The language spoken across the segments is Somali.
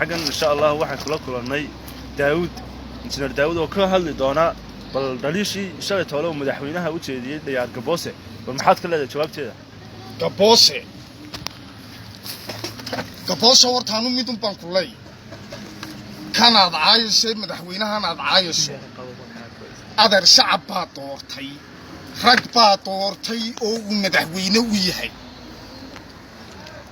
حاجة إن شاء الله واحد كلا ناي داود إنجنير داود وكهل دونا بل دليشي شغلة هلو مدحوينها وتشيدي ديار قبوسة والمحط كلها جواب كذا قبوسة ورتانو ميدون بانكولي كان هذا عايش مدحوينها هذا عايش هذا شعب باطورتي رج باطورتي أو مدحوينه وياهي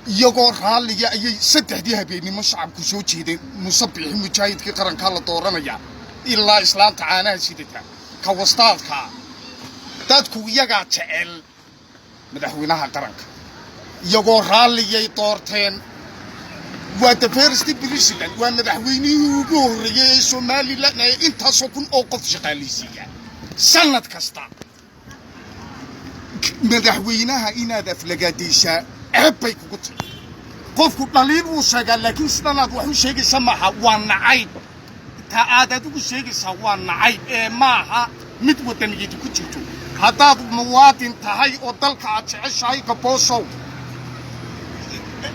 يقول حالي أي ستة بيني مشعب كشوتشي دي مصبح مجاهد كي قرن كلا دورنا يا إلا إسلام تعانا سيدتها كوستاد كا دادكو يقع تعال مدحوينها قرنك يقول حالي دورتين وأنت فيرست بريسيدنت وأنا مدحويني وجوهري سومالي لأن أنت سكون أوقف شغاليسية سنة كستا مدحوينها إنا دفلقاديشا عبي كوكتي قفكو دليل وشغال لكن سناد وحو شيغي سماها وانا عيب تاادادو شيغي سوانا عيب ماها مid wadanigeedu ku jirto hadaad muwaadin tahay oo dalka aad jeceshahay Gabosow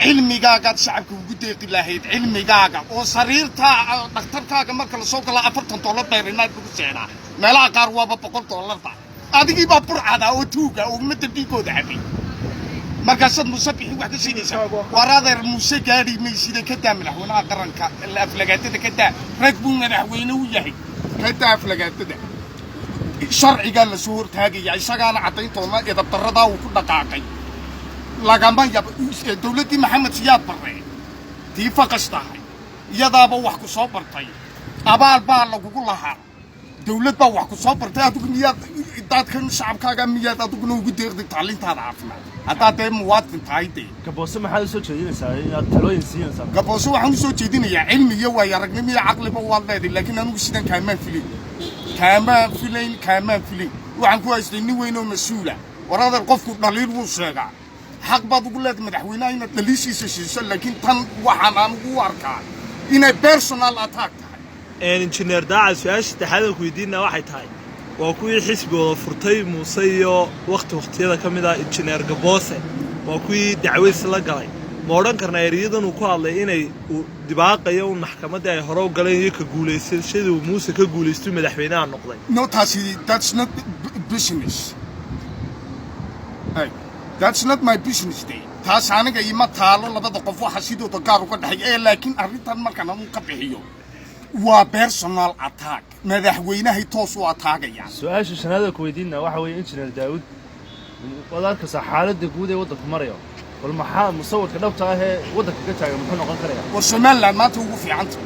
cilmigaaga shacabka ugu deeqi lahayd cilmigaaga oo sariirta dhakhtarkaaga marka la soo gala $40 dheerinaad ugu seexdaa meelaha qaar waaba $100 ba adigii baa burcada oo tuuga oo umada dhiigooda cabay markaasad musabixi wax ka sheegaysaa waraadar muuse gaari meesida ka madaxweynaha qaranka la aflagaatada ka rag buu madaxweyne u yahay ka aflagaatada sharciga la soo hortaagay isagaana cadayntoona edab darrada uu ku dhaqaaqay lagama yab dawladii maxamed siyaad barre tii faqashtahay iyadaaba wax ku soo bartay abaal baa lagu lahaa dawlad baa wax ku soo bartay adigu miyaad dadkan shacabkaaga miyaad adigu ugu deeqday tacliintaada caafimaad hadda muwaadin tahay Gaboso maxaa soo jeedinaysaa inaad talooyin siinaysaa Gaboso waxaan soo jeedinayaa cilmi iyo way aragnimo iyo aqliba waa leedahay laakiin anigu sidan kaamaan filin waxaan ku haystay nin weyn oo mas'uul ah waraadar qofku dhaliil wuu sheegaa حق بعض قلت مدحوينا إن تليسي سيسا لكن تن وحنا مقواركا إن بيرسونال أتاك إنجنير داعس وإيش تحدث كويدينا واحد هاي وكوي حسب وفرتي موسيو وقت هذا كم إذا إنجنير قبوسة وكوي دعوة سلاقاي موران كرنا يريدون وقال إني دباقة يوم محكمة ده هراو قال يك جوليس شيء وموسى كجوليس تو مدحوينا عن نقطة. No, that's not business. Hey. That's not my business day. taas aniga ima taalo labada qof waxa sidoo gaar u ka dhaxay laakiin arintan markaan uu ka bixiyo waa personal attack madaxweynaha toos u ataagayaan su'aasha shanaada ku weydiina waxa weeye injineer Daawud wadaadka xaaladda guud ee waddanka marayo wal maxaa musawirka dhabta ah ee waddanka ka taagan muxuu noqon karaa war Soomaaliland maanta ugu fiicanta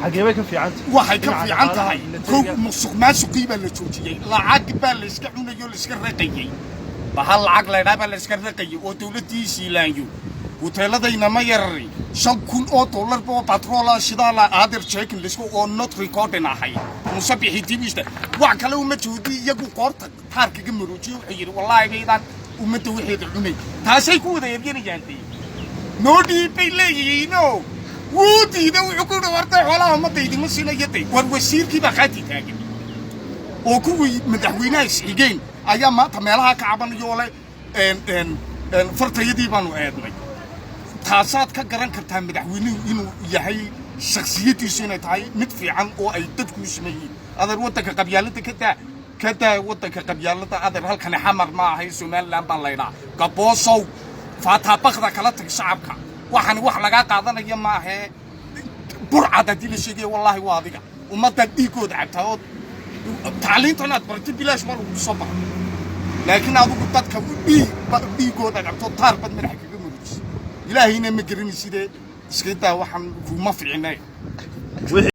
xageebay ka fiicanta waxay ka fiican tahay musuq maasuqiiba la joojiyay lacag baa la iska cunayo la iska raqayay bahal lacag leedahay la iska raqay oo dawladdiisii laanyo hoteeladayna ma yarari $5,000 oo patrol shidaala aadir check lisku oo not recording ahay musabixi dibista wax kale uma joodi iyagu qoorta taarkiga maruujiyo wuxuu yiri wallahi geedan umada wixii cunay taasay ku wada yaryanayaan noodi bay leeyihiino wudiida wuxuu ku dhawartay xoolaha ma deydimo sinayay war wasiirkii baa qaati taagay oo kuwii madaxweynaha isxigeen ayaa maanta meelaha ka cabanayo le fartayadii baanu eednay taasaad ka garan kartaa madaxweynuhu inuu yahay shakhsiyadiisu inay tahay mid fiican oo ay dadku ismeeyeen adar waddanka qabyaalada ka daa waddanka qabyaalada adar halkan xamar ma ahay Soomaaliland baan leeyahay Gabosow faata baqda kala tag shacabka waxaan wax laga qaadanayo ma ahay burcada dilishiga wallahi waa adiga umada dhiigooda cabtaa تعليمتنا برتي بلاش مرة صباح لكن أبوك تدك بيجود عبتو طار بد من حكي بمرج إلهي نمجرني سيده سكتة وحن في ما في عناية